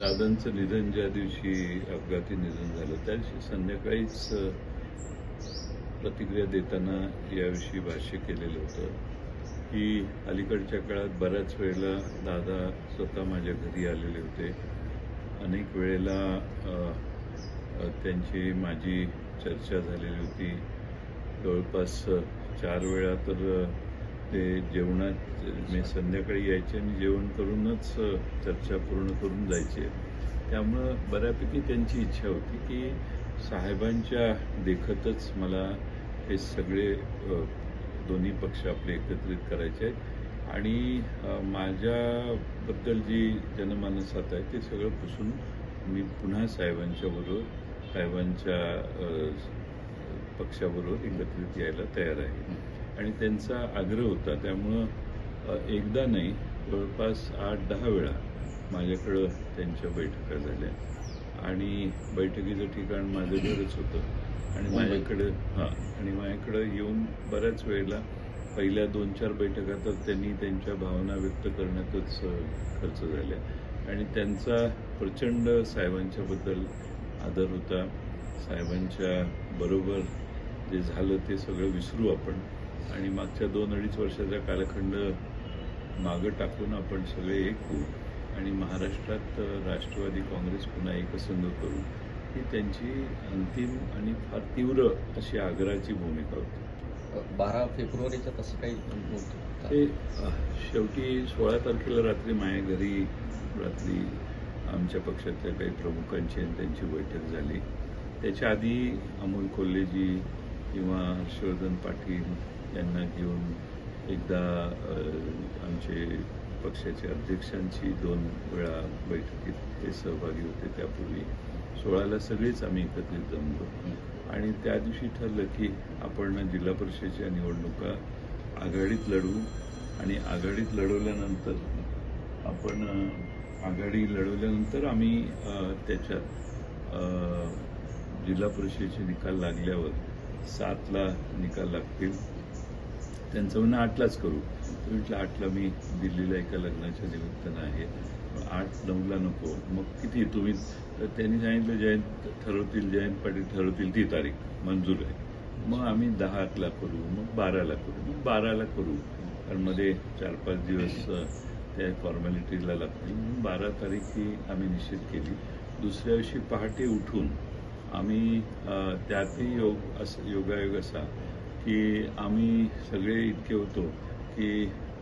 दादांचं निधन ज्या दिवशी अपघाती निधन झालं त्या दिवशी संध्याकाळीच प्रतिक्रिया देताना याविषयी भाष्य केलेलं होतं की अलीकडच्या काळात बऱ्याच वेळेला दादा स्वतः माझ्या घरी आलेले होते. अनेक वेळेला त्यांची माझी चर्चा झालेली होती. जवळपास 4 वेळा तर ते जेवणात मी संध्याकाळी यायचे आणि जेवण करूनच चर्चा पूर्ण करून जायचे. त्यामुळं बऱ्यापैकी त्यांची इच्छा होती की साहेबांच्या देखतच मला हे सगळे दोन्ही पक्ष आपले एकत्रित करायचे आहेत आणि माझ्याबद्दल जी जनमानसात आहे ते सगळं पुसून मी पुन्हा साहेबांच्या पक्षाबरोबर एकत्रित यायला तयार आहे आणि त्यांचा आग्रह होता. त्यामुळं एकदा नाही, जवळपास 8-10 वेळा माझ्याकडं त्यांच्या बैठका झाल्या आणि बैठकीचं ठिकाण माझं घरच होतं आणि माझ्याकडं येऊन बऱ्याच वेळेला पहिल्या 2-4 बैठका तर त्यांनी त्यांच्या भावना व्यक्त करण्यातच खर्च झाल्या आणि त्यांचा प्रचंड साहेबांच्याबद्दल आदर होता. साहेबांच्या बरोबर जे झालं ते सगळं विसरू आपण आणि मागच्या 2-2.5 वर्षाचा कालखंड मागं टाकून आपण सगळे एक होऊ आणि महाराष्ट्रात राष्ट्रवादी काँग्रेस पुन्हा एकसंघ करू, ही त्यांची अंतिम आणि फार तीव्र अशी आग्रहाची भूमिका होती. 12 फेब्रुवारीच्या तसं काही नव्हतं ते शेवटी 16 तारखेला रात्री माझ्या घरी आमच्या पक्षातल्या काही प्रमुखांची आणि त्यांची बैठक झाली. त्याच्या आधी अमोल कोल्हेजी किंवा हर्षवर्धन पाटील यांना घेऊन एकदा आमचे पक्षाच्या अध्यक्षांची 2 वेळा बैठकीत ते सहभागी होते. त्यापूर्वी 16ला सगळेच आम्ही एकत्रित जमलो आणि त्या दिवशी ठरलं की आपण जिल्हा परिषदेच्या निवडणुका आघाडीत लढवू आणि आघाडीत लढवल्यानंतर आम्ही त्याच्यात जिल्हा परिषदेचे निकाल लागल्यावर 7ला निकाल लागतील. त्यांचं म्हणणं 8लाच करू. म्हटलं 8ला मी दिल्लीला एका लग्नाच्या निमित्तानं आहे, 8-9ला नको. मग किती तुम्ही, तर त्यांनी सांगितलं जयंत पाटील ठरवतील ती तारीख मंजूर आहे. मग आम्ही 10ला करू, मग 12ला करू, मग 12ला करू, कारण मध्ये 4-5 दिवस त्या फॉर्मॅलिटीजला लागतील. म्हणून 12 तारीख ही आम्ही निश्चित केली. दुसऱ्या दिवशी पहाटे उठून आम्ही त्यातही योगायोग असा की आम्ही सगळे इतके होतो की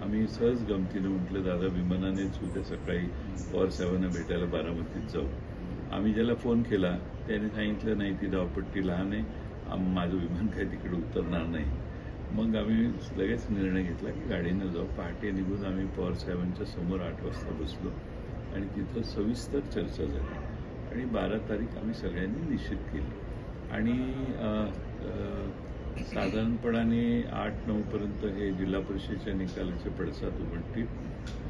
आम्ही सहज गमतीनं म्हटलं दादा विमानानेच उद्या सकाळी पवारसाहेबांना भेटायला बारामतीत जाऊ. आम्ही ज्याला फोन केला त्याने सांगितलं नाही ती धावपट्टी लहान आहे, माझं विमान काही तिकडे उतरणार नाही. मग आम्ही लगेच निर्णय घेतला की गाडीनं जाऊ. पहाटे निघून आम्ही पवारसाहेबांच्या समोर 8 वाजता बसलो आणि तिथं सविस्तर चर्चा झाली आणि 12 तारीख आम्ही सगळ्यांनी निश्चित केली आणि साधारणपणाने 8-9 पर्यंत हे जिल्हा परिषदेच्या निकालाचे पडसाद उमटतील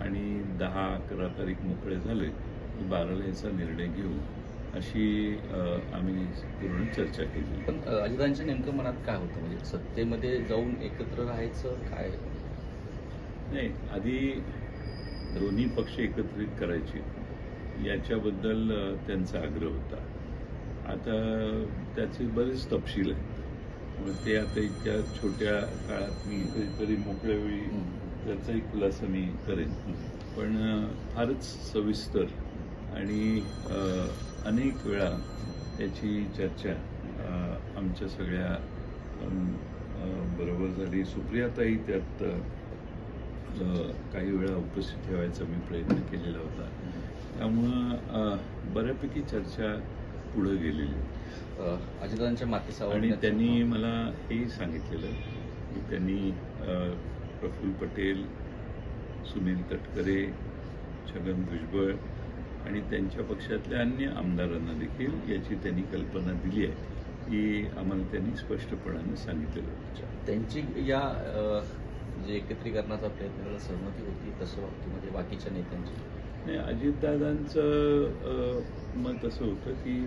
आणि 10-11 तारीख मोकळे झाले की 12ला याचा निर्णय घेऊ अशी आम्ही पूर्ण चर्चा केली. पण अजितांच्या नेमकं मनात काय होतं, म्हणजे सत्तेमध्ये जाऊन एकत्र राहायचं काय? नाही, आधी दोन्ही पक्ष एकत्रित करायचे याच्याबद्दल त्यांचा आग्रह होता. आता त्याचे बरेच तपशील आहेत. मग ते आता इतक्या छोट्या काळात मी कधीतरी मोकळ्या वेळी त्याचाही खुलासा मी करेन. पण फारच सविस्तर आणि अनेक वेळा त्याची चर्चा आमच्या सगळ्या बरोबर झाली. सुप्रियाताई त्यात काही वेळा उपस्थित ठेवायचा मी प्रयत्न केलेला होता. त्यामुळं बऱ्यापैकी चर्चा पुढे गेलेली. अजितांच्या मातेसावर आणि त्यांनी मला हेही सांगितलेलं की त्यांनी प्रफुल्ल पटेल, सुनील तटकरे, छगन भुजबळ आणि त्यांच्या पक्षातल्या अन्य आमदारांना देखील याची त्यांनी कल्पना दिली आहे की आम्हाला त्यांनी स्पष्टपणाने सांगितलेलं होतं. त्यांची या जे एकत्रीकरणाचा प्रयत्न करायला सहमती होती तसं म्हणजे बाकीच्या नेत्यांची नाही. अजितदादांचं मत असं होतं की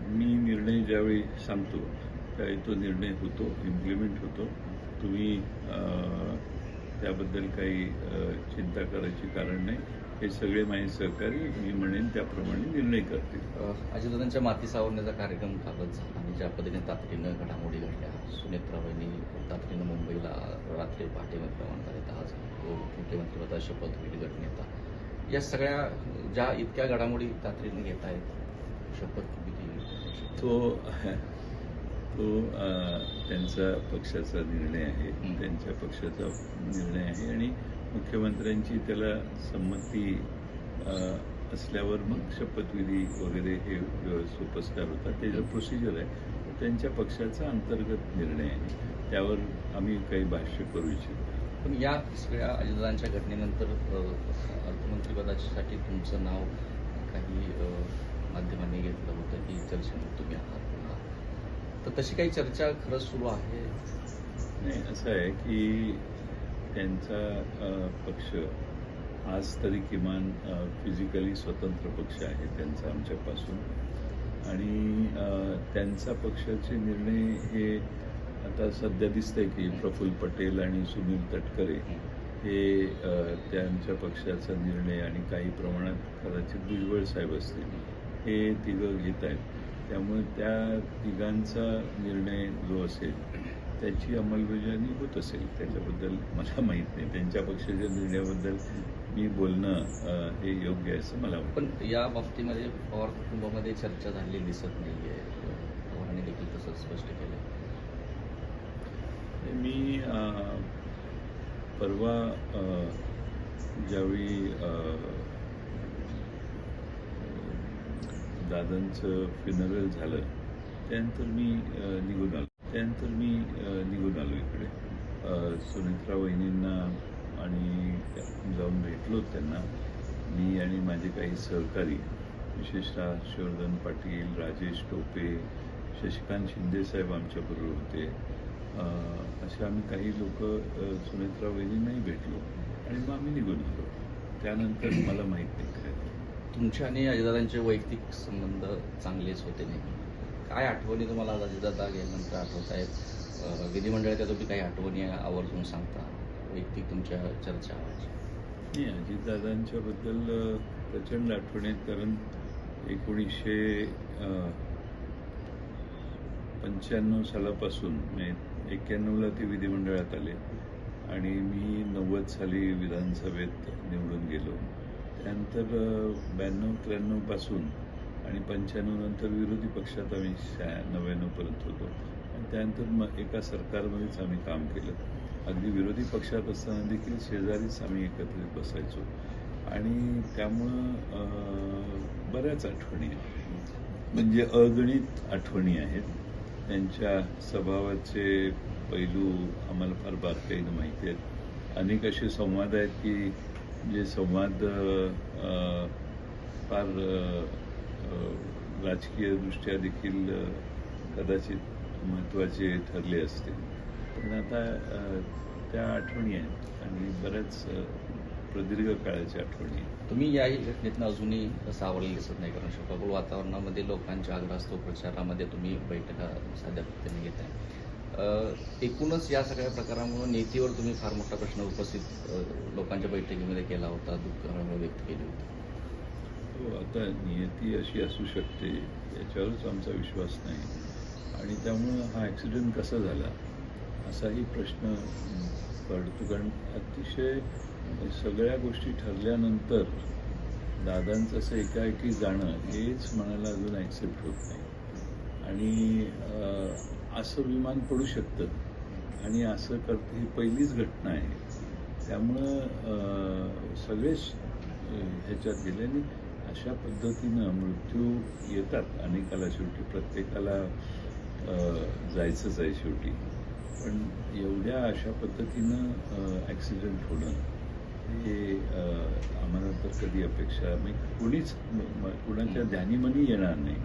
मी निर्णय ज्यावेळी सांगतो त्यावेळी तो निर्णय होतो, इम्प्लिमेंट होतो. तुम्ही त्याबद्दल काही चिंता करायची कारण नाही. हे सगळे माझे सहकारी मी म्हणेन त्याप्रमाणे निर्णय करतील. अजितदादांच्या माती सावरण्याचा कार्यक्रम कालच झाला आणि ज्या पद्धतीने तातडीनं घडामोडी घडल्या, सुनेत्राबाईंनी तातडीनं मुंबईला रात्री पहाटेमध्ये रवाना झाले, आज मुख्यमंत्रीपदा शपथ होईल गटनेता, या सगळ्या ज्या इतक्या घडामोडी तातडीने घेत आहेत, शपथविधी तो त्यांचा पक्षाचा निर्णय आहे, त्यांच्या पक्षाचा निर्णय आहे आणि मुख्यमंत्र्यांची त्याला संमती असल्यावर मग शपथविधी वगैरे हे सोपस्कार होतात, त्याचं प्रोसिजर आहे. त्यांच्या पक्षाचा अंतर्गत निर्णय आहे, त्यावर आम्ही काही भाष्य करू इच्छितो. पण या सगळ्या अजितदादांच्या घटनेनंतर अर्थमंत्रीपदासाठी तुमचं नाव काही माध्यमांनी घेतलं होतं की चर्चेमध्ये तुम्ही आहात, तर तशी काही चर्चा खरंच सुरू आहे? नाही, असं आहे की त्यांचा पक्ष आज तरी किमान फिजिकली स्वतंत्र पक्ष आहे त्यांचा आमच्यापासून, आणि त्यांचा पक्षाचे निर्णय हे आता सध्या दिसतंय की प्रफुल्ल पटेल आणि सुनील तटकरे हे त्यांच्या पक्षाचा निर्णय आणि काही प्रमाणात कदाचित भुजबळ साहेब असतील हे तिघं घेत आहेत. त्यामुळे त्या तिघांचा निर्णय जो असेल त्याची अंमलबजावणी होत असेल, त्याच्याबद्दल मला माहीत नाही. त्यांच्या पक्षाच्या निर्णयाबद्दल मी बोलणं हे योग्य आहे असं मला वाटतं. पण या बाबतीमध्ये पवार कुटुंबामध्ये चर्चा झालेली दिसत नाहीये, पवारांनी देखील तसं स्पष्ट केलं. मी परवा ज्यावेळी दादांचं फ्युनरल झालं त्यानंतर मी निघून आलो इकडे. सुनेत्रा वहिनींना आणि जाऊन भेटलो त्यांना, मी आणि माझे काही सहकारी, विशेषतः हर्षवर्धन पाटील, राजेश टोपे, शशिकांत शिंदेसाहेब आमच्याबरोबर होते. असे आम्ही काही लोक सुनेत्रा वहिनींनाही भेटलो आणि मग आम्ही निघून आलो. त्यानंतर मला माहीत नाही काय. तुमच्या आणि अजितदादांचे वैयक्तिक संबंध चांगलेच होते नाही, काय आठवणी तुम्हाला अजितदादा गेल्यानंतर आठवत आहेत? विधिमंडळाच्या तुम्ही काही आठवणी आवर्जून सांगता, वैयक्तिक तुमच्या चर्चा? नाही, अजितदादांच्याबद्दल प्रचंड आठवणी आहेत, कारण 1995 सालापासून 91ला ते विधिमंडळात आले आणि मी 90 साली विधानसभेत निवडून गेलो. त्यानंतर 92-93 पासून आणि 95 नंतर विरोधी पक्षात आम्ही 99पर्यंत होतो आणि त्यानंतर एका सरकारमध्येच आम्ही काम केलं. अगदी विरोधी पक्षात असताना देखील शेजारीच आम्ही एकत्रित बसायचो आणि त्यामुळं बऱ्याच आठवणी आहेत, म्हणजे अगणित आठवणी आहेत. त्यांच्या स्वभावाचे पैलू आम्हाला फार बारकाईनं माहिती आहेत. अनेक असे संवाद आहेत की जे संवाद फार राजकीयदृष्ट्या देखील कदाचित महत्त्वाचे ठरले असतील, पण आता त्या आठवणी आहेत आणि बऱ्याच प्रदीर्घ काळाच्या आठवणी आहेत. तुम्ही याही घटनेतनं अजूनही सावरलेले दिसत नाही, कारण शोकाकुळ वातावरणामध्ये लोकांच्या आग्रहास्तव प्रचारामध्ये तुम्ही बैठका साध्या पद्धतीने घेत आहे. एकूणच या सगळ्या प्रकारामुळे नीतीवर तुम्ही फार मोठा प्रश्न उपस्थित लोकांच्या बैठकीमध्ये केला होता, दुःख व्यक्त केली होती. हो, आता नियती अशी असू शकते याच्यावरच आमचा विश्वास नाही आणि त्यामुळं हा ॲक्सिडेंट कसा झाला असाही प्रश्न पडतो. कारण अतिशय सगळ्या गोष्टी ठरल्यानंतर दादांचं असं एकाएकी जाणं हेच मनाला अजून ॲक्सेप्ट होत नाही आणि असं विमान पडू शकतं आणि असं करतं ही पहिलीच घटना आहे. त्यामुळं सगळेच ह्याच्यात गेले आणि अशा पद्धतीनं मृत्यू येतात अनेकाला, शेवटी प्रत्येकाला जायचंच आहे शेवटी, पण एवढ्या अशा पद्धतीनं ॲक्सिडेंट होणं हे आम्हाला तर कधी अपेक्षा म्हणजे कुणाच्या ध्यानीमनी येणार नाही.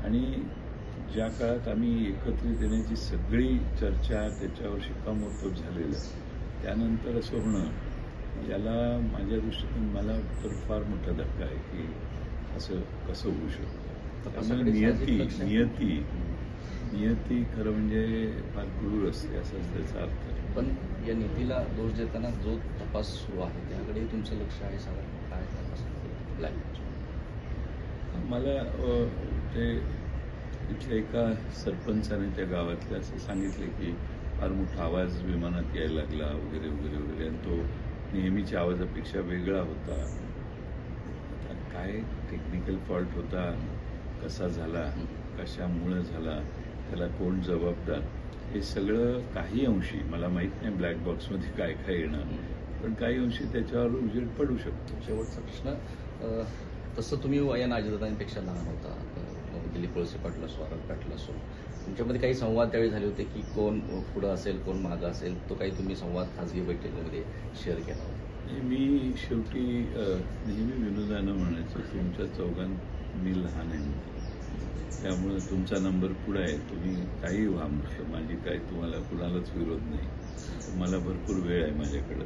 आणि ज्या काळात आम्ही एकत्रित येण्याची सगळी चर्चा त्याच्यावर शिक्कामोर्तब झालेलं, त्यानंतर असं होणं याला माझ्या दृष्टीतून मला तर फार मोठा धक्का आहे की असं कसं होऊ शकतं. त्यामुळे नियती खरं म्हणजे फार क्रूर असते, असाच त्याचा अर्थ आहे. पण या नीतीला दोष देताना जो तपास सुरू आहे त्याकडेही तुमचं लक्ष आहे. साधारण काय तपास ब्लॅक मला ते तिथल्या एका सरपंचाने त्या गावातल्या असं सांगितले की फार मोठा आवाज विमानात यायला लागला वगैरे वगैरे वगैरे, आणि तो नेहमीच्या आवाजापेक्षा वेगळा होता. आता काय टेक्निकल फॉल्ट होता, कसा झाला, कशामुळं झाला, त्याला कोण जबाबदार, हे सगळं काही अंशी, मला माहीत नाही ब्लॅक बॉक्समध्ये काय काय येणार, पण काही अंशी त्याच्यावर उजेड पडू शकतो. शेवटचा प्रश्न, तसं तुम्ही वयानं अजितदादांपेक्षा लहान होता. दिलीप वळसे पाटील असो, आरग पाटील असो, तुमच्यामध्ये काही संवाद त्यावेळी झाले होते की कोण पुढं असेल, कोण मागं असेल, तो काही तुम्ही संवाद खाजगी बैठकीमध्ये शेअर केला होता? मी शेवटी नेहमी विनोदानं म्हणायचो तुमच्या चौघांत मी लहान आहे म्हणून, त्यामुळं तुमचा नंबर पुढे आहे, तुम्ही काही व्हा म्हटलं, माझी काय तुम्हाला कुणालाच विरोध नाही, मला भरपूर वेळ आहे माझ्याकडं,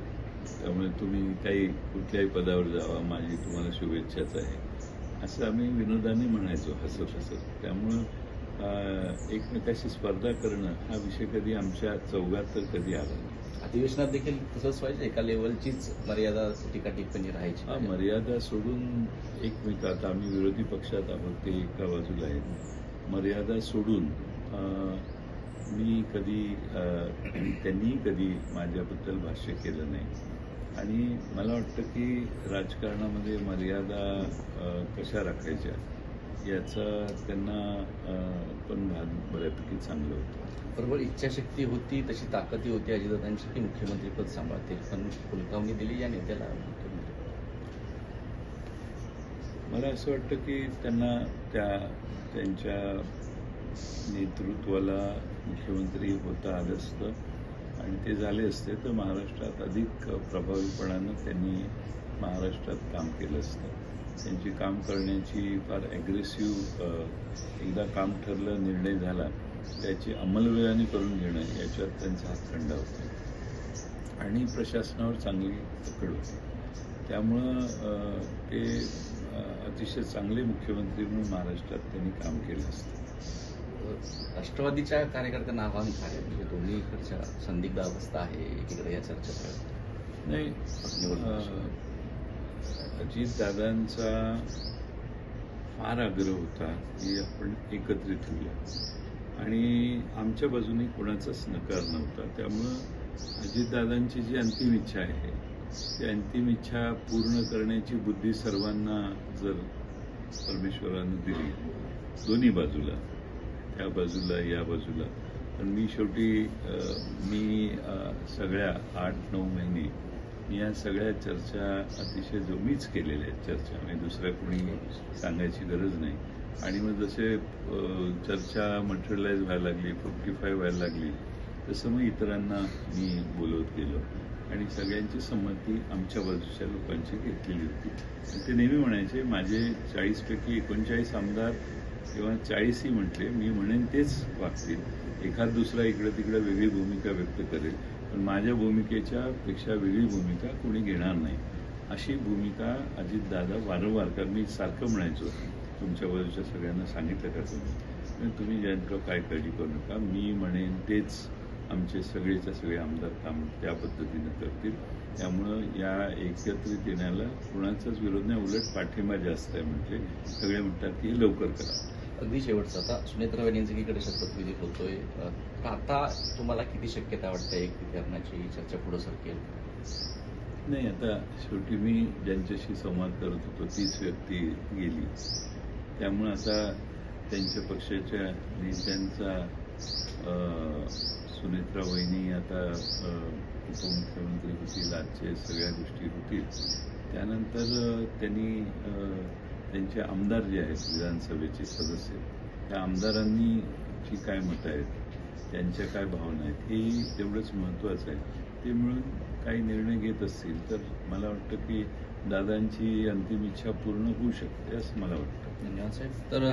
त्यामुळे तुम्ही काही कुठल्याही पदावर जावा, माझी तुम्हाला शुभेच्छाच आहे, असं आम्ही विनोदाने म्हणायचो हसत हसत. त्यामुळं एकमेकाशी स्पर्धा करणं हा विषय कधी आमच्या चौघात तर कधी आला नाही. अधिवेशनात देखील तसंच व्हायचं, एका लेवलचीच मर्यादा टीका टिप्पणी राहायची. हा, मर्यादा सोडून एकमेकात, आम्ही विरोधी पक्षात आहोत ते एका बाजूला आहेत, मर्यादा सोडून मी कधी त्यांनी कधी माझ्याबद्दल भाष्य केलं नाही. आणि मला वाटतं की राजकारणामध्ये मर्यादा कशा राखायच्या याचा त्यांना पण भान बऱ्यापैकी चांगलं होतं. बरोबर, इच्छाशक्ती होती, तशी ताकदही होती अजितदादांची की मुख्यमंत्रीपद सांभाळतील, पण हुलकावणी दिली या नेत्याला मुख्यमंत्री. मला असं वाटतं की त्यांना त्यांच्या नेतृत्वाला मुख्यमंत्री होता आलं असतं, आणि ते झाले असते तर महाराष्ट्रात अधिक प्रभावीपणानं त्यांनी महाराष्ट्रात काम केलं असतं. त्यांची काम करण्याची फार ॲग्रेसिव्ह, एकदा काम ठरलं, निर्णय झाला, त्याची अंमलबजावणी करून घेणं याच्यात त्यांचा हातखंडा होता, आणि प्रशासनावर चांगली पकड होती. त्यामुळं ते अतिशय चांगले मुख्यमंत्री म्हणून महाराष्ट्रात त्यांनी काम केलं असतं. राष्ट्रवादीच्या कार्यकर्त्यांना आव्हान काय, म्हणजे दोन्हीकडच्या संदिग्ध अवस्था आहे, एकीकडे या चर्चा नाही, अजितदादांचा फार आग्रह होता की आपण एकत्रित होऊया, आणि आमच्या बाजूने कोणाचाच नकार नव्हता. त्यामुळं अजितदादांची जी अंतिम इच्छा आहे ती अंतिम इच्छा पूर्ण करण्याची बुद्धी सर्वांना जर परमेश्वरानं दिली, दोन्ही बाजूला, त्या बाजूला या बाजूला, पण मी शेवटी सगळ्या 8-9 महिने मी या सगळ्या चर्चा अतिशय मीच केलेल्या आहेत चर्चा, म्हणजे दुसऱ्या कोणी सांगायची गरज नाही. आणि मग जसे चर्चा मटेरियलाइज व्हायला लागली, फ्रुक्टिफाय व्हायला लागली, तसं मग इतरांना मी बोलवत गेलो, आणि सगळ्यांची संमती आमच्या बाजूच्या लोकांची घेतलेली होती. आणि ते नेहमी म्हणायचे, माझे 40पैकी 39 आमदार किंवा 40ही म्हटले, मी म्हणेन तेच वागतील, एखाद दुसरा इकडं तिकडं वेगळी भूमिका व्यक्त करेल, पण माझ्या भूमिकेच्या पेक्षा वेगळी भूमिका कोणी घेणार नाही, अशी भूमिका अजितदादा वारंवार, कारण मी सारखं म्हणायचो तुमच्या बाजूच्या सगळ्यांना सांगितलं का तुम्ही जयंतराव काय काळजी करू नका, मी म्हणेन तेच आमचे सगळेच्या सगळे आमदार काम त्या पद्धतीनं करतील. त्यामुळं या एकत्रित येण्याला कुणाचाच विरोध नाही, उलट पाठिंबा जास्त आहे. म्हणजे सगळे म्हणतात की हे लवकर करा. अगदी शेवटचं, आता सुनेत्रा वहिनींकडे शपथविधी होतोय, आता तुम्हाला किती शक्यता वाटते एकत्रीकरणाची चर्चा पुढे सरकेल? नाही, आता शेवटी मी ज्यांच्याशी संवाद करत होतो तीच व्यक्ती गेली, त्यामुळं आता त्यांच्या पक्षाच्या नेत्यांचा सुनेत्रा वहिनी आता उपमुख्यमंत्री होतील, आजचे सगळ्या गोष्टी होतील, त्यानंतर त्यांनी त्यांचे आमदार जे आहेत विधानसभेचे सदस्य, त्या आमदारांनी जी काय मतं आहेत, त्यांच्या काय भावना आहेत, हे तेवढंच महत्त्वाचं आहे. ते मिळून काही निर्णय घेत असतील तर मला वाटतं की दादांची अंतिम इच्छा पूर्ण होऊ शकते असं मला वाटतं. धन्यवाद साहेब. तर